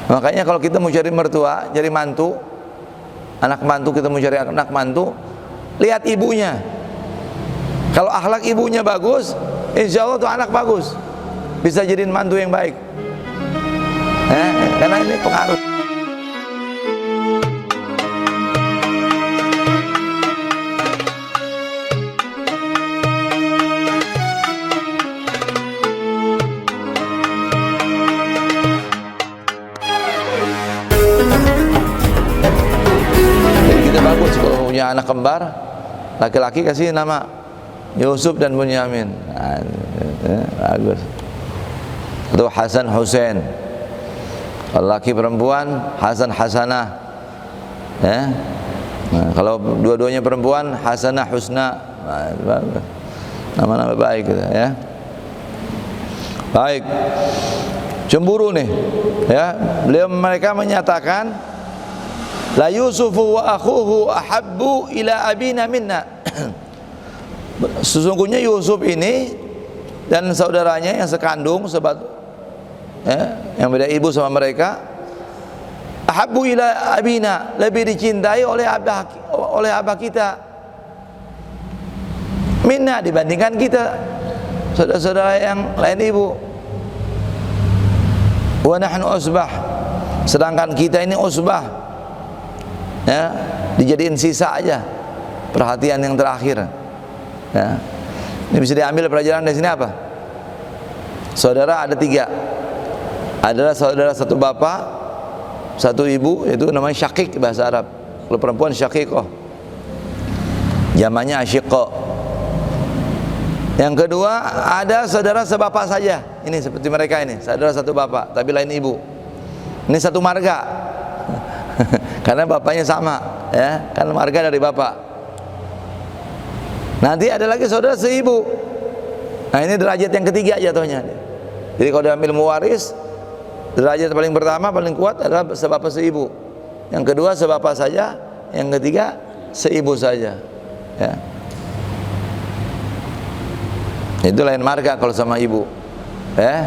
Makanya kalau kita mau cari mertua, cari mantu, anak mantu, kita mau cari anak mantu, lihat ibunya. Kalau akhlak ibunya bagus, insya Allah tuh anak bagus, bisa jadiin mantu yang baik. Karena ini pengaruh. Jadi kita bagus kalau punya anak kembar, laki-laki kasih nama Yusuf dan Bunyamin. Bagus. Atau Hasan Husain. Laki perempuan Hasan Hasanah. Nah, kalau dua-duanya perempuan Hasanah Husna. Nama-nama baik gitu, ya. Baik. Cemburu nih, ya. Mereka menyatakan la Yusufu wa akhuhu ahabbu ila abina minna. Sesungguhnya Yusuf ini dan saudaranya yang sekandung, yang beda ibu sama mereka, ahabbu ila abina, lebih dicintai oleh abah kita, minna, dibandingkan kita saudara-saudara yang lain ibu. Wa nahnu usbah, sedangkan kita ini usbah, ya, dijadiin sisa aja, perhatian yang terakhir, ya. Ini bisa diambil pelajaran dari sini apa? Saudara ada 3, adalah saudara satu bapak, satu ibu, itu namanya syakik bahasa Arab. Kalau perempuan syakikoh, jamannya asyiqo. Yang kedua, ada saudara sebapak saja. Ini seperti mereka ini, saudara satu bapak tapi lain ibu. Ini satu marga. Karena bapaknya sama, ya, kan marga dari bapak. Nanti ada lagi saudara seibu. Nah, ini derajat yang ketiga jatuhnya. Jadi kalau diambil mewaris, derajat paling pertama paling kuat adalah sebapak seibu. Yang kedua sebapak saja, yang ketiga seibu saja, ya. Itu lain marga kalau sama ibu, ya.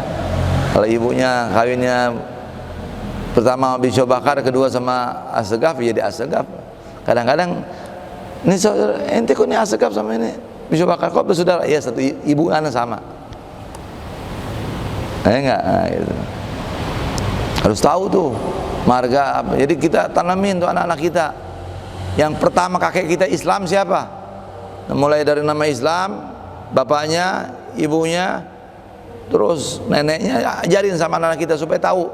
Kalau ibunya kawinnya pertama Bisho Bakar, kedua sama Asegaf, jadi Asegaf. Kadang-kadang ini saudara, ente kok ini Asegaf sama ini Bisho Bakar, kok bersaudara? Iya, satu ibu anak sama. Enggak, nah, gitu. Harus tahu tuh marga apa. Jadi kita tanamin tuh anak-anak kita. Yang pertama kakek kita Islam siapa? Mulai dari nama Islam, bapaknya, ibunya, terus neneknya, ajarin sama anak kita supaya tahu.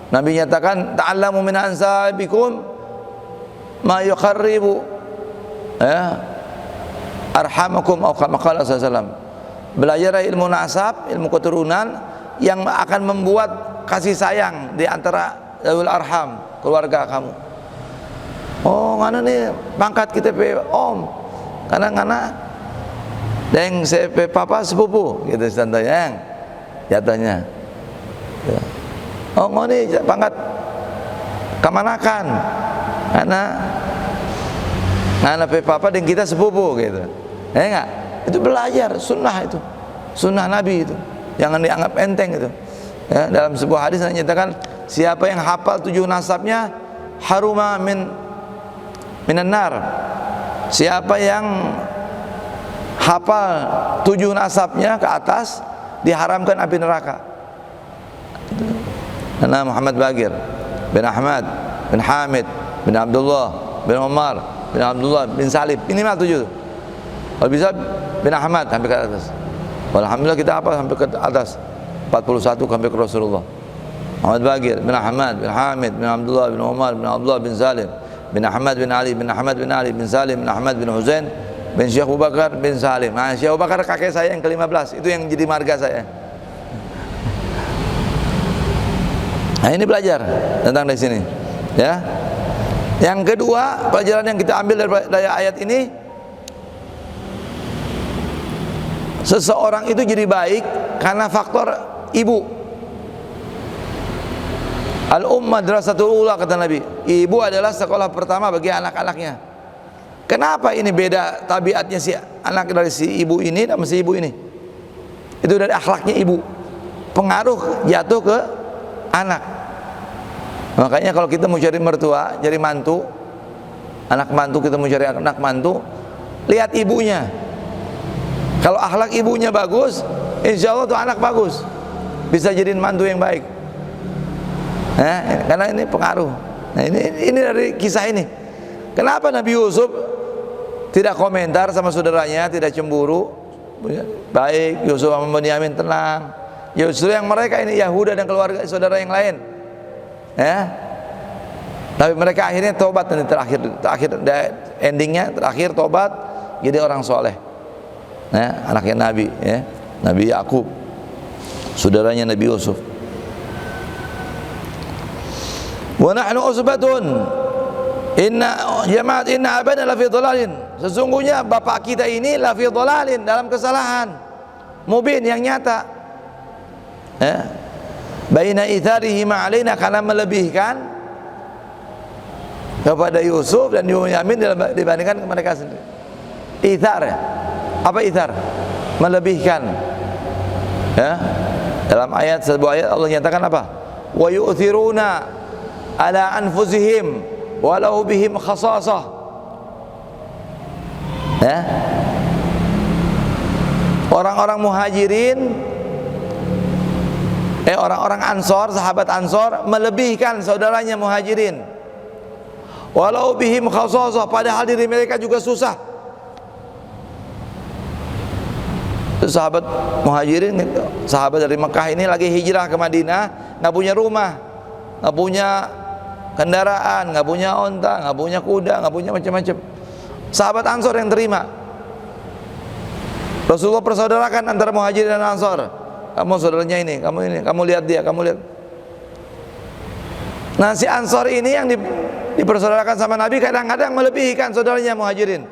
Nabi nyatakan, ta'allamu min ansabikum ma yuqarribu, ya, arhamakum, atau kama qala sallallahu alaihi wasallam. Belajar ilmu nasab, ilmu keturunan yang akan membuat kasih sayang di antara zawil arham, keluarga kamu. Oh, ngana nih pangkat kita pe om, karena ngana deng CP papa sepupu gitu contohnya, yang jatuhnya, ya. Oh ngoni pangkat kamanakan, karena pe papa deng kita sepupu gitu, ya enggak? Itu belajar sunnah, itu sunnah Nabi, itu jangan dianggap enteng itu, ya. Dalam sebuah hadis menyatakan siapa yang hafal 7 nasabnya haruma minan nar, siapa yang hafal 7 nasabnya ke atas diharamkan api neraka. Karena Muhammad Bagir bin Ahmad bin Hamid bin Abdullah bin Umar bin Abdullah bin Salim, minimal 7. Kalau bisa bin Ahmad sampai ke atas. Alhamdulillah kita apa sampai ke atas 41 sampai ke Rasulullah. Muhammad Bagir bin Ahmad bin Hamid bin Abdullah bin Umar bin Abdullah bin Salim bin Ahmad bin Ali bin Ahmad bin Ali bin Salim bin Ahmad bin Husain bin Syekh Abu Bakar bin Salim. Nah, Syekh Abu Bakar kakek saya yang ke-15, itu yang jadi marga saya. Nah, ini belajar tentang dari sini, ya. Yang kedua, pelajaran yang kita ambil dari ayat ini, seseorang itu jadi baik karena faktor ibu. Al-ummah madrasatul ula, kata Nabi. Ibu adalah sekolah pertama bagi anak-anaknya. Kenapa ini beda tabiatnya si anak dari si ibu ini sama si ibu ini? Itu dari akhlaknya ibu. Pengaruh jatuh ke anak. Makanya kalau kita mau cari mertua, cari mantu, anak mantu, kita mau cari anak mantu, lihat ibunya. Kalau akhlak ibunya bagus, insya Allah tuh anak bagus, bisa jadiin mantu yang baik. Karena ini pengaruh. Nah, ini dari kisah ini. Kenapa Nabi Yusuf tidak komentar sama saudaranya, tidak cemburu? Baik, Yusuf sama Bunyamin tenang. Justru yang mereka ini Yahuda dan keluarga saudara yang lain, tapi mereka akhirnya tobat, dan terakhir endingnya terakhir tobat jadi orang soleh, anaknya Nabi, Nabi Yakub, saudaranya Nabi Yusuf. Wa nahnu usbatun inna jama'at inna abana lafi dhalalin, sesungguhnya bapak kita ini lafi dhalalin, dalam kesalahan mubin yang nyata. Baina itharihi ma'alaina, karena melebihkan kepada Yusuf dan Bunyamin dibandingkan mereka sendiri. Ithar, apa ithar? Melebihkan. Dalam sebuah ayat Allah nyatakan apa? Wa yu'thiruna ala anfusihim walau bihim khasasah. Orang-orang muhajirin, orang-orang Ansor, sahabat Ansor melebihkan saudaranya muhajirin, walau bihim khasasah, padahal diri mereka juga susah. Sahabat muhajirin, sahabat dari Mekah ini lagi hijrah ke Madinah, nggak punya rumah, nggak punya kendaraan, nggak punya onta, nggak punya kuda, nggak punya macam-macam. Sahabat Ansor yang terima. Rasulullah persaudarakan antara muhajirin dan Ansor. Kamu saudaranya ini, kamu lihat dia, kamu lihat. Nah, si Ansor ini yang dipersaudarakan sama Nabi kadang-kadang melebihkan saudaranya muhajirin.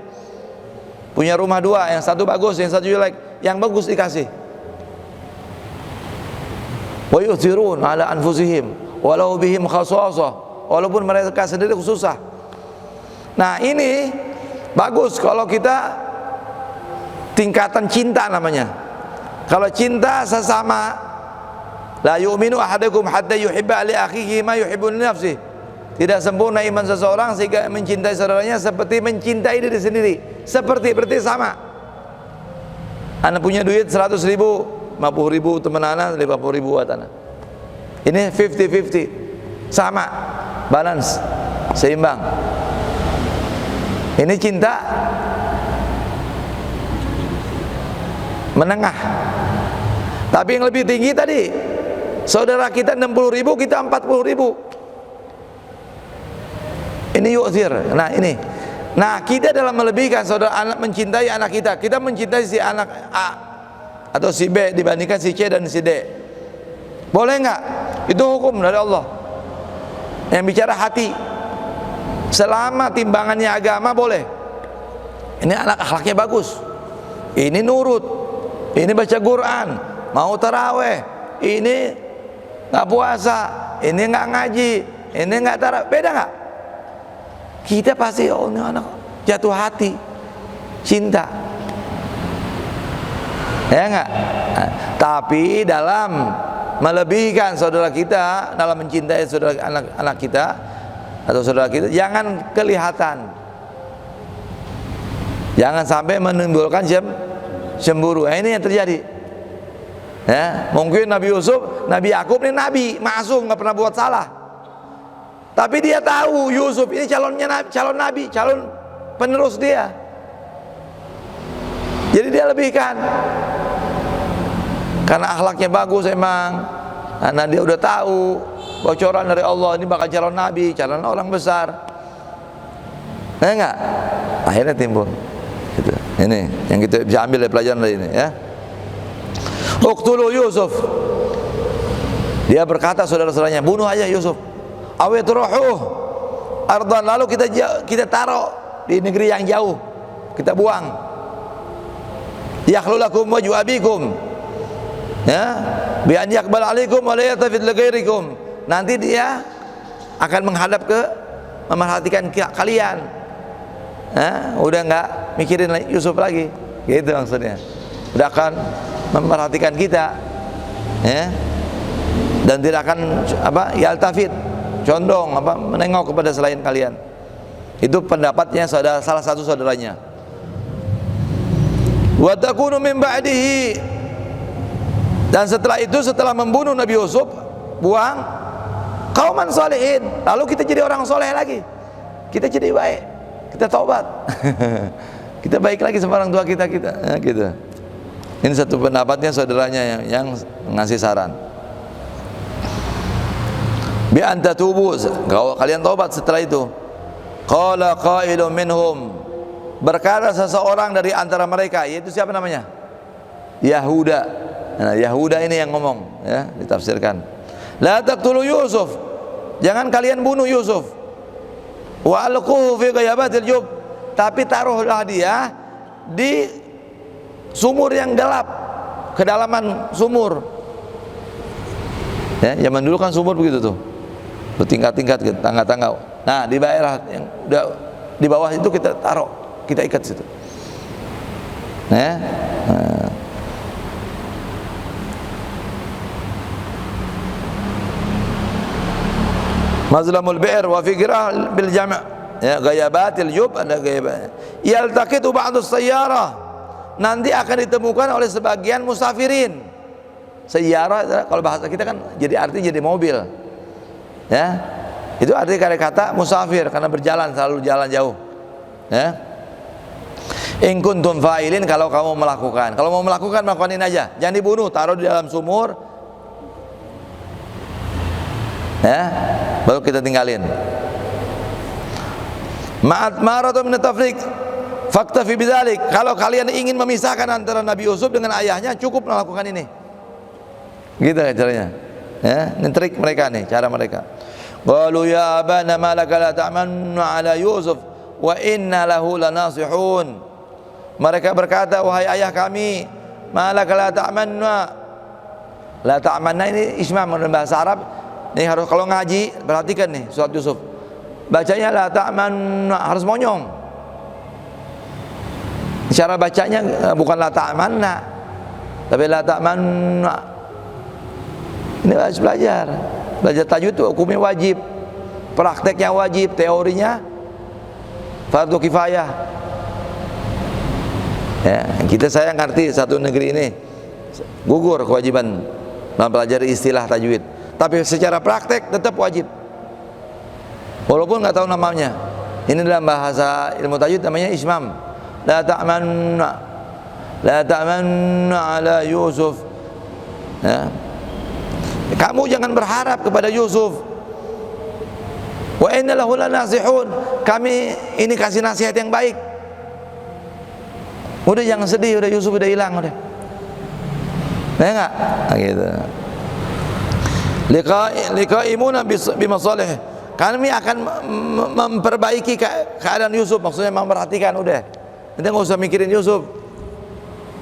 Punya rumah dua, yang satu bagus, yang satu jelek. Yang bagus dikasih. Wa yu'thirun ala anfusihim walau bihim khasasah, walaupun mereka sendiri susah. Nah, ini bagus kalau kita tingkatan cinta namanya. Kalau cinta sesama, la yu'minu ahadukum hatta yuhibba li akhihi ma yuhibbu li nafsihi. Tidak sempurna iman seseorang sehingga mencintai saudaranya seperti mencintai diri sendiri. Berarti sama. Anak punya duit 100 ribu, 50 ribu teman anak, 50 ribu buat anak. Ini 50-50, sama, balance, seimbang. Ini cinta menengah. Tapi yang lebih tinggi tadi, saudara kita 60 ribu, kita 40 ribu. Ini yu'thir. Nah, ini. Nah, kita dalam melebihkan saudara anak, mencintai anak kita mencintai si anak A atau si B dibandingkan si C dan si D. Boleh nggak? Itu hukum dari Allah. Yang bicara hati. Selama timbangannya agama boleh. Ini anak akhlaknya bagus. Ini nurut. Ini baca Quran, mau taraweh. Ini nggak puasa. Ini nggak ngaji. Ini nggak taraweh. Beda nggak? Kita pasti ini anak jatuh hati, cinta, ya nggak? Nah, tapi dalam melebihkan saudara kita, dalam mencintai saudara anak kita atau saudara kita, jangan kelihatan, jangan sampai menimbulkan cemburu. Nah, ini yang terjadi. Ya, mungkin Nabi Yusuf, Nabi Yakub ini nabi, maksum, nggak pernah buat salah. Tapi dia tahu Yusuf ini calon nabi, calon penerus dia. Jadi dia lebihkan. Karena akhlaknya bagus emang. Karena dia udah tahu bocoran dari Allah ini bakal calon nabi, calon orang besar. Nah, enggak? Akhirnya timbul. Gitu. Ini yang kita bisa ambil dari pelajaran dari ini, ya. Uqtulu Yusuf. Dia berkata saudara-saudaranya, bunuh aja Yusuf. Awitruhuh ardan, lalu kita taruh di negeri yang jauh, kita buang. Yakhlulakum wajhu abikum, ya, bi an yaqbal alaikum wa la yatafid li ghairikum. Nanti dia akan menghadap memerhatikan kalian. Udah enggak mikirin Yusuf lagi, gitu maksudnya. Udah akan memerhatikan kita, ya, dan tidak akan yaltafid, condong menengok kepada selain kalian. Itu pendapatnya salah satu saudaranya. Wa takunu min ba'dihi, dan setelah itu, setelah membunuh Nabi Yusuf, buang qauman sholihin, lalu kita jadi orang soleh lagi, kita jadi baik, kita taubat kita baik lagi sama orang tua kita ya, gitu. Ini satu pendapatnya saudaranya yang ngasih saran. Bi anta tubu, kalau kalian taubat setelah itu. Qala qailun minhum, berkata seseorang dari antara mereka, yaitu siapa namanya? Yahuda. Nah, Yahuda ini yang ngomong, ya, ditafsirkan. La taqtulu Yusuf, jangan kalian bunuh Yusuf. Wa alquhu fi ghayabatil jub, tapi taruhlah dia di sumur yang gelap, kedalaman sumur. Ya, zaman dulu kan sumur begitu tuh, bertingkat-tingkat gitu, tangga-tangga. Nah, di daerah yang udah di bawah itu kita taruh, kita ikat situ. Nah, Mazlamul bi'r wa fi qira'ah bil jam', ya, ghayabatil jub, ada ghayabat. Yaltaqitu ba'du sayyarah, nanti akan ditemukan oleh sebagian musafirin. Sayyarah kalau bahasa kita kan jadi artinya jadi mobil. Ya. Itu arti kata musafir, karena berjalan, selalu jalan jauh. Ya. In kuntum fa'ilin, kalau kamu melakukan. Kalau mau melakukan ini aja. Jangan dibunuh, taruh di dalam sumur. Ya, baru kita tinggalin. Ma'at maratu min tafriq faktafi bidzalik. Kalau kalian ingin memisahkan antara Nabi Yusuf dengan ayahnya, cukup melakukan ini. Gitu caranya. Ya, ini trik mereka nih, cara mereka. Qalu ya abana ma laka la ta'mannu ala Yusuf wa inna lahu lanasihun. Mereka berkata, wahai ayah kami, ma laka la ta'mannu. La ta'manna ini isma dalam bahasa Arab. Ini harus kalau ngaji, perhatikan nih surat Yusuf. Bacanya la ta'mannu, harus monyong. Cara bacanya bukan la ta'manna, tapi la ta'mannu. Ini harus belajar. Belajar tajwid itu hukumnya wajib, prakteknya wajib, teorinya fardu kifayah. Ya, saya ngerti satu negeri ini gugur kewajiban mempelajari istilah tajwid, tapi secara praktek tetap wajib, walaupun nggak tahu namanya. Ini dalam bahasa ilmu tajwid namanya ismam. La ta'manna, la ta'manna ala Yusuf. Ya. Kamu jangan berharap kepada Yusuf. Wa inna lahu lanasihun, kami ini kasih nasihat yang baik. Udah jangan sedih, udah Yusuf udah hilang udah. Ya enggak? Nah, gitu. Liqaimuna bimasalih, kami akan memperbaiki keadaan Yusuf, maksudnya memperhatikan udah. Kita enggak usah mikirin Yusuf.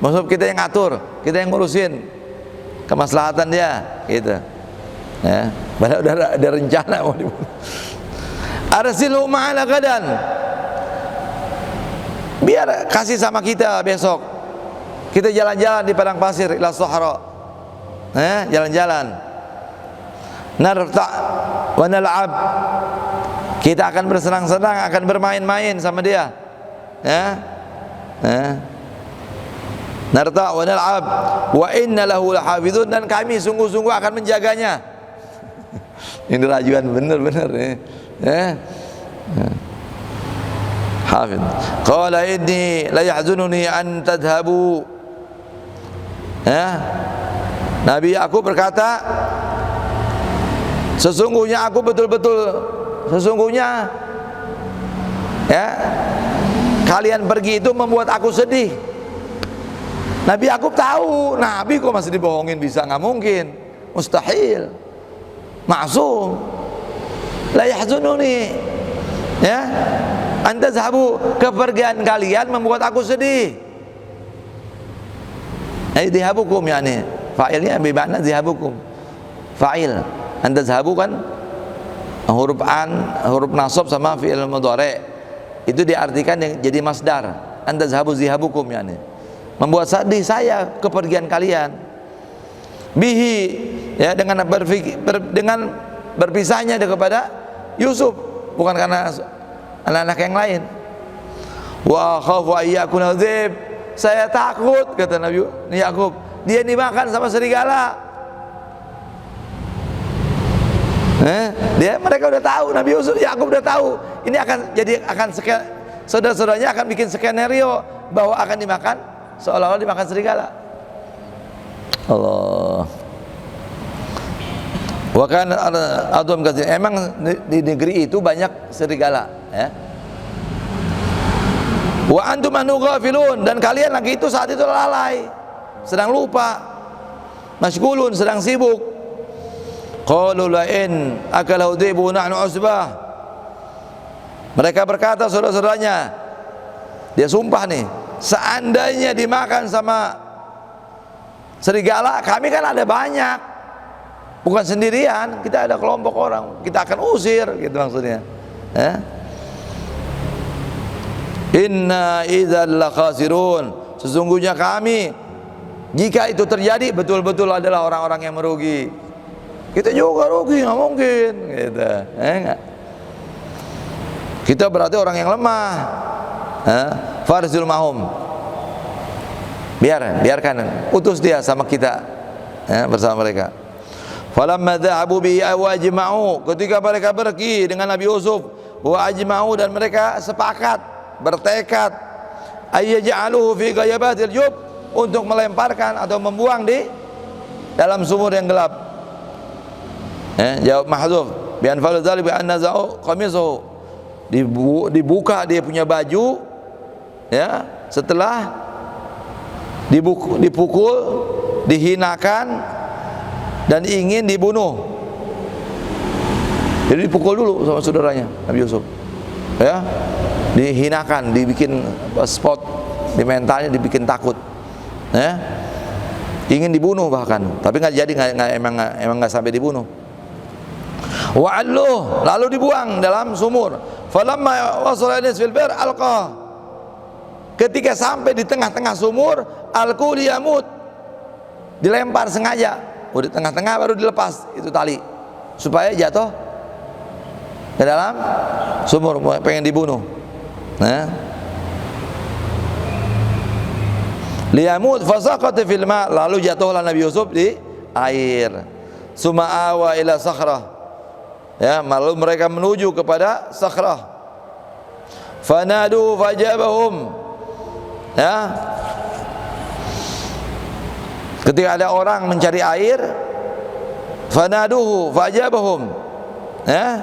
Maksud kita yang ngatur, kita yang ngurusin kemaslahatan dia, gitu. Ya, padahal udah ada rencana mau dibunuh. Arsilu ma'ana gadan, biar kasih sama kita besok. Kita jalan-jalan di padang pasir ila sahara. Jalan-jalan. Narta wa nal'ab, kita akan bersenang-senang, akan bermain-main sama dia. Narta wa nal'ab wa inna lahu lahafizun, dan kami sungguh-sungguh akan menjaganya. Ini rajuan benar-benar nih. Hafid. Qala inni la yahzununi an tadhhabu. Nabi Yakub berkata, sesungguhnya aku betul-betul, sesungguhnya ya, kalian pergi itu membuat aku sedih. Nabi Yakub tahu, Nabi kok masih dibohongin, bisa, nggak mungkin, mustahil, maksum. La yahzununi, ya, anta zahabu, kepergian kalian membuat aku sedih. Zihabukum, yani fa'ilnya bimana zihabukum, fa'il. Anta zahabu kan huruf an, huruf nasab sama fi'il mudhari, itu diartikan yang jadi masdar. Anta zahabu zihabukum, yani membuat sedih saya kepergian kalian. Bihi, ya, dengan berfikir, dengan berpisahnya dia kepada Yusuf, bukan karena anak-anak yang lain. Wa khafu ayyakuna dzib, saya takut, kata Nabi Yakub, dia dimakan sama serigala. Mereka udah tahu, Nabi Yusuf, Yakub udah tahu, ini akan saudara-saudaranya akan bikin skenario bahwa akan dimakan, seolah-olah dimakan serigala. Allah. Wa kana adum katsir, emang di negeri itu banyak serigala, ya. Wa antum anhu ghafilun, dan kalian lagi itu saat itu lalai, sedang lupa, masyghulun, sedang sibuk. Qalu la in akalahu dhibu nahnu usbah. Mereka berkata, saudara-saudaranya, dia sumpah nih, seandainya dimakan sama serigala, kami kan ada banyak, bukan sendirian, kita ada kelompok orang, kita akan usir, gitu maksudnya. Inna idzal lakhasirun, sesungguhnya kami jika itu terjadi betul-betul adalah orang-orang yang merugi. Kita juga rugi, nggak mungkin, gitu. Enggak. Kita berarti orang yang lemah. Farzul mahum, biarkan, utus dia sama kita, bersama mereka. Falamma dhahabu bihi wa ajma'u, ketika mereka pergi dengan Nabi Yusuf, wa ajma'u, dan mereka sepakat, bertekad, ayyaj'aluhu fi ghayabatil jub, untuk melemparkan atau membuang di dalam sumur yang gelap. Jawab mahdzuf, bi anfal dzalik bi anna za'u qamisuhu, dibuka dia punya baju, ya, setelah dipukul, dihinakan dan ingin dibunuh. Jadi dipukul dulu sama saudaranya Nabi Yusuf, ya, dihinakan, dibikin spot di mentalnya, dibikin takut, ya, ingin dibunuh bahkan, tapi nggak jadi, emang nggak sampai dibunuh. Wa'alluh, lalu dibuang dalam sumur. Falamma wasala nisfil bir alqa, ketika sampai di tengah-tengah sumur, alqu liyamut, dilempar sengaja. Di tengah-tengah baru dilepas itu tali supaya jatuh ke dalam sumur, pengen dibunuh. Liyamut fasaqata fil ma, lalu jatuhlah Nabi Yusuf di air. Summa awa ila sakhrah, ya, lalu mereka menuju kepada sakhrah. Fanadu fajabahum, ya, ketika ada orang mencari air, fanaduhu fajabahum, ya,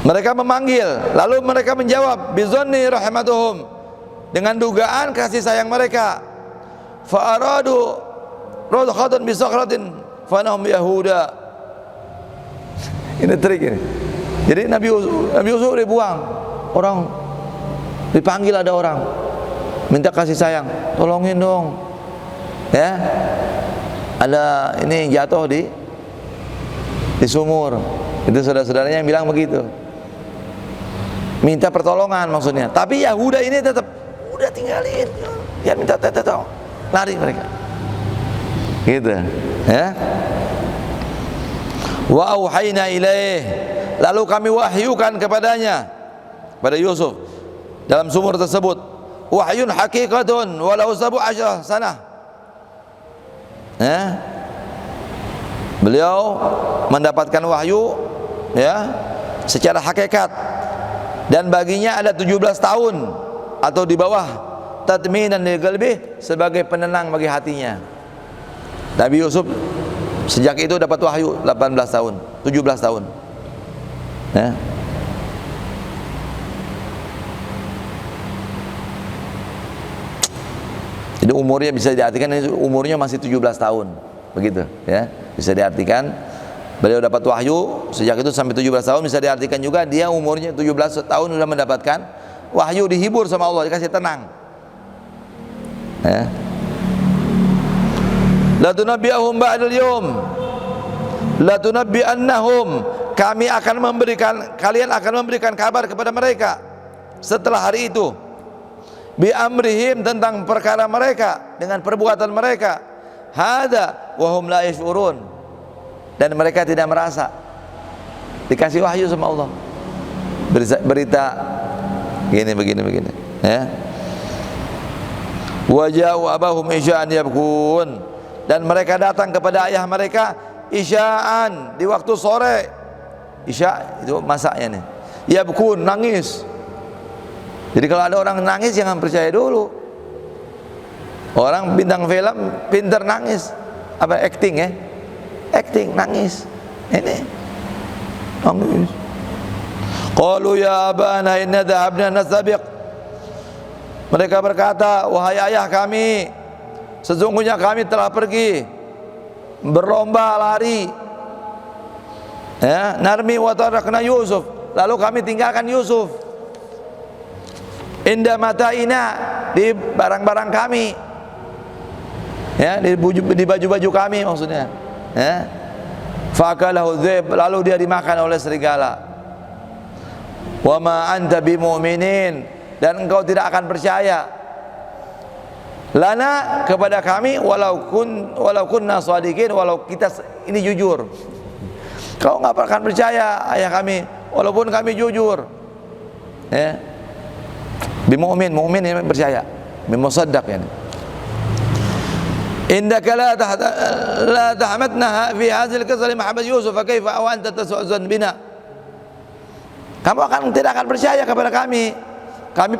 mereka memanggil, lalu mereka menjawab, bizanni rahmatuhum, dengan dugaan kasih sayang mereka. Fa'aradu radkhatan bi sakhratin fanahum yahuda. Ini trik ini. Jadi Nabi Yusuf dibuang, orang dipanggil, ada orang minta kasih sayang, tolongin dong, ya, ada ini jatuh di sumur. Itu saudara-saudaranya yang bilang begitu, minta pertolongan maksudnya. Tapi Yahuda ini tetap, udah tinggalin, ya, minta tolong, lari mereka, gitu, ya. Wa auhayna ilaih, lalu kami wahyukan kepadanya, pada Yusuf dalam sumur tersebut, wahyun haqiqatun walau 17 sanah, ya, beliau mendapatkan wahyu, ya, secara hakikat, dan baginya ada 17 tahun atau di bawah, tatminan lil qalbi, sebagai penenang bagi hatinya. Nabi Yusuf sejak itu dapat wahyu 18 tahun, 17 tahun, ya. Jadi umurnya bisa diartikan, umurnya masih 17 tahun, begitu, ya, bisa diartikan beliau dapat wahyu sejak itu sampai 17 tahun. Bisa diartikan juga dia umurnya 17 tahun sudah mendapatkan wahyu, dihibur sama Allah, dikasih tenang, ya. La tunabbihum ba'dal yawm, la tunabbi'annahum, kalian akan memberikan kabar kepada mereka setelah hari itu, bi amrihim, tentang perkara mereka, dengan perbuatan mereka, hada wa hum la yashurun, dan mereka tidak merasa. Dikasih wahyu sama Allah, berita gini begini ya. Waja'u abahum isya'an yabkun, dan mereka datang kepada ayah mereka isya'an, di waktu sore. Isya itu masaknya nih. Yabkun, nangis. Jadi kalau ada orang nangis jangan percaya dulu. Orang bintang film pinter nangis, apa acting ya? Acting nangis. Ini nangis. Qalu ya abana inna dhahabna nasabiq. Mereka berkata, wahai ayah kami, sesungguhnya kami telah pergi berlomba lari. Ya, narmi wa tarakna Yusuf. Lalu kami tinggalkan Yusuf. Inda mataina, di barang-barang kami. Ya, di baju-baju kami maksudnya. Ya. Fakalahu dzib, lalu dia dimakan oleh serigala. Wa ma anta bimu'minin, dan engkau tidak akan percaya lana, kepada kami, walau kunna shadiqin, walau kita ini jujur. Kau enggak akan percaya ayah kami walaupun kami jujur. Ya. Bimu'min, mu'min ini percaya, bimusaddaq yani. Indaka la tahmadna fi hadhil qisah Muhammad Yusuf, fa kaifa wa anta tas'uzun bina. Kamu tidak akan percaya kepada kami. Kamu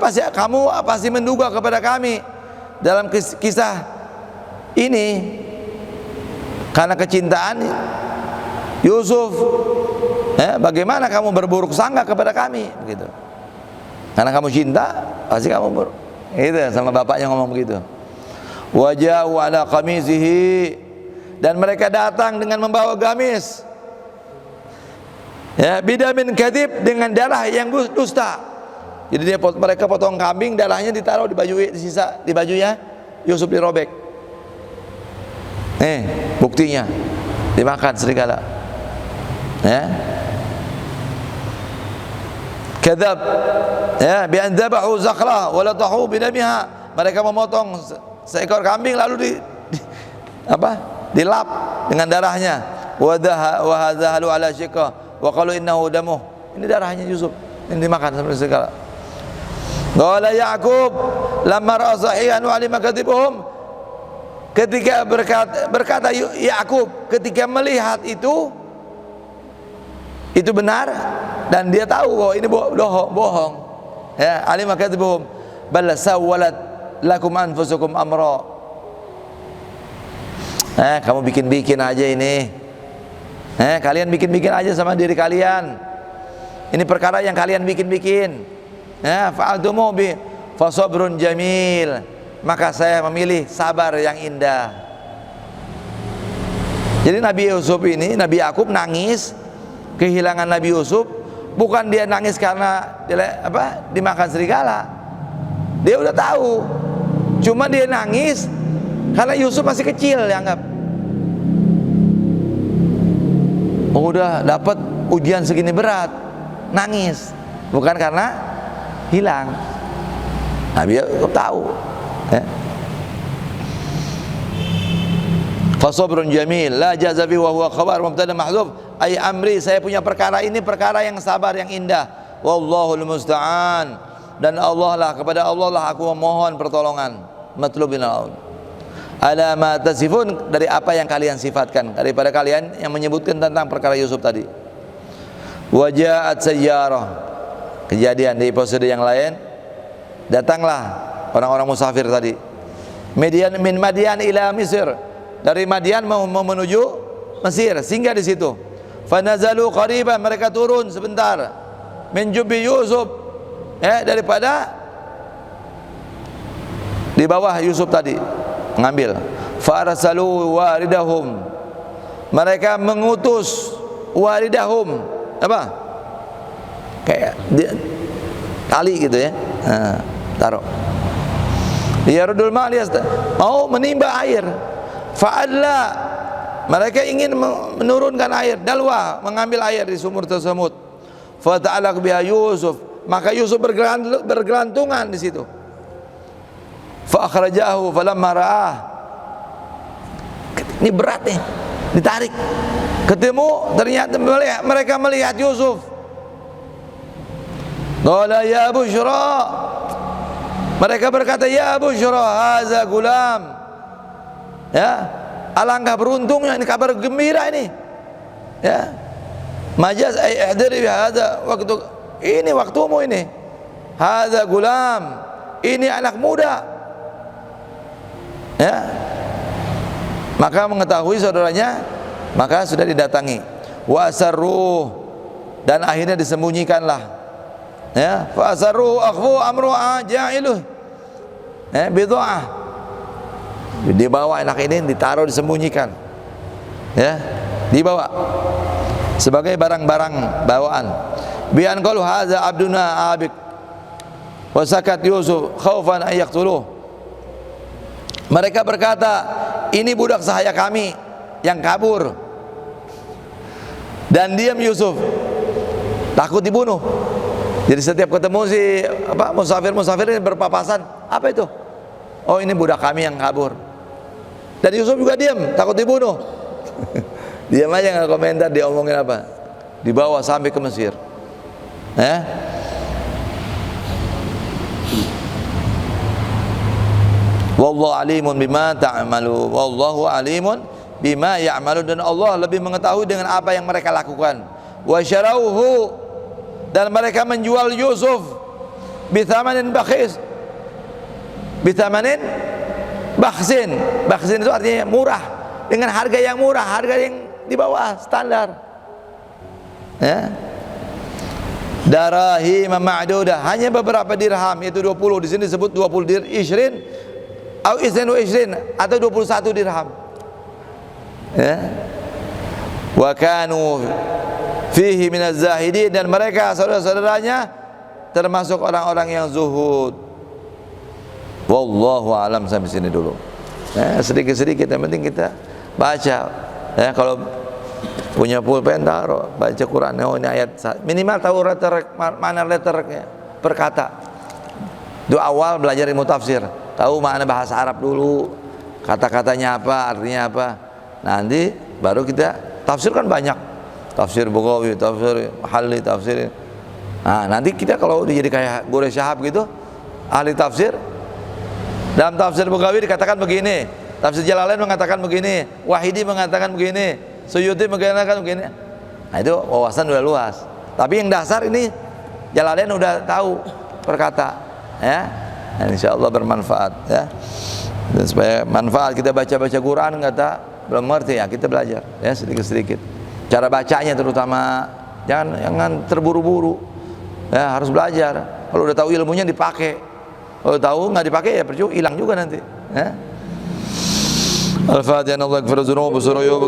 pasti menduga kepada kami dalam kisah ini karena kecintaan Yusuf. Ya, bagaimana kamu berburuk sangka kepada kami begitu. Karena kamu cinta, pasti kamu itu sama bapaknya ngomong begitu. Waja'u ala qamisihi, dan mereka datang dengan membawa gamis. Ya, bidamin kadhib, dengan darah yang dusta. Jadi mereka potong kambing, darahnya ditaruh di baju, sisa di bajunya Yusuf dirobek. Buktinya dimakan serigala. Ya. Kadzab, ya, bi an dhabahu zaqra wa latahu bi damiha. Mereka memotong seekor kambing lalu dilap dengan darahnya. Wa hadzalu ala shiqqa wa qalu innahu damuh. Ini darahnya Yusuf, ini dimakan sama serigala. Qala Ya'qub lamma ra'a sahihan wa alima kadhibuhum, ketika berkata Ya'qub ketika melihat itu benar dan dia tahu bahwa ini bohong. Ya, alima kadhibuhum bal sawwalat lakum anfusukum amra. Kamu bikin-bikin aja ini. Kalian bikin-bikin aja sama diri kalian. Ini perkara yang kalian bikin-bikin. Fa'altumu bi fasabrun jamil, maka saya memilih sabar yang indah. Jadi Nabi Yusuf ini, Nabi Ya'qub nangis kehilangan Nabi Yusuf, bukan dia nangis karena dimakan serigala. Dia udah tahu, cuma dia nangis karena Yusuf masih kecil dianggap. Udah dapat ujian segini berat, nangis, bukan karena hilang. Nabi Ya'qub tahu. Fasabrun jamil la jazabi wa huwa khabar mubtada mahdzuf ay amri, saya punya perkara ini perkara yang sabar yang indah. Wallahul musta'an, dan Allah lah, kepada Allah lah aku memohon pertolongan. Matlubin al ala ma tasifun, dari apa yang kalian sifatkan, daripada kalian yang menyebutkan tentang perkara Yusuf tadi. Waja'at sayyarah, kejadian di episode yang lain, datanglah orang-orang musafir tadi. Min Madian ila Mesir, dari Madian mau menuju Mesir, singgah di situ. Fanazalu qariban, mereka turun sebentar. Min jubbi Yusuf, daripada di bawah Yusuf tadi mengambil. Farsalu waridahum, mereka mengutus waridahum, kayak tali gitu ya, taruh. Yarudul ma'liyas, mau menimba air. Fa'adla, mereka ingin menurunkan air, dalwa, mengambil air di sumur tersebut. Fata'alaq biha Yusuf, maka Yusuf bergelantungan di situ. Fa'akhrajahu falamma ra'ah, ini berat nih, ditarik. Ketemu, ternyata mereka melihat Yusuf. Qala ya Bushra, mereka berkata, ya Bushra haza gulam. Ya, alangkah beruntungnya, ini kabar gembira ini. Ya, majaz ay ihdari hadza waktu, ini waktumu ini. Hadza gulam, ini anak muda. Ya, maka mengetahui saudaranya, maka sudah didatangi. Wa asarruh, dan akhirnya disembunyikanlah. Ya, fa asarruh akhfu amru ja'iluh. Ya, bid'ah. Dibawa anak ini, ditaruh, disembunyikan. Ya, dibawa sebagai barang-barang bawaan. Bi an qalu hadza abduna abik wa sakat Yusuf khaufan ay yaqtuluh. Mereka berkata, ini budak sahaya kami yang kabur, dan diam Yusuf, takut dibunuh. Jadi setiap ketemu si musafir ini berpapasan, apa itu? Oh, ini budak kami yang kabur. Dan Yusuf juga diam, takut dibunuh. Diam aja, nggak komentar dia omongin apa. Dibawa sampai ke Mesir. Wallahu alimun bima ta'malu. Wallahu alimun bima ya'malu, dan Allah lebih mengetahui dengan apa yang mereka lakukan. Wa syarauhu, dan mereka menjual Yusuf bithamanin bakhis. Bithamanin bakhsin. Bakhsin itu artinya murah, dengan harga yang murah, harga yang di bawah standar. Ya. Darahim ma'dudah, hanya beberapa dirham, yaitu 20. Di sini disebut 20 dirham, atau 21 dirham. Ya. Wa kanu fihi minaz zahidin, dan mereka saudara-saudaranya termasuk orang-orang yang zuhud. Wallahu alam, sampai sini dulu. Ya, sedikit-sedikit yang penting kita baca. Ya, kalau punya pulpen taruh, baca Quran. Oh, ini ayat, minimal tahu mana letternya per kata. Itu awal belajar ilmu tafsir. Tahu makna bahasa Arab dulu, kata-katanya apa, artinya apa. Nanti baru kita tafsir, kan banyak. Tafsir Bughawi, tafsir Mahalli, tafsir. Nah, nanti kita kalau jadi kayak Gure Syahab gitu, ahli tafsir. Dalam tafsir Bughawi dikatakan begini, tafsir Jalalain mengatakan begini, Wahidi mengatakan begini, Suyuti mengatakan begini. Nah, itu wawasan udah luas. Tapi yang dasar ini Jalalain udah tahu perkata, ya. Dan insyaallah bermanfaat, ya. Dan supaya manfaat kita baca-baca Quran, kata belum ngerti, ya kita belajar, ya, sedikit-sedikit. Cara bacanya terutama, jangan terburu-buru. Ya, harus belajar. Kalau udah tahu ilmunya dipakai. Kalau tahu nggak dipakai, ya percuma, hilang juga nanti. Ya. Al-Fatihah. Allah akbar, dzunub, surayub,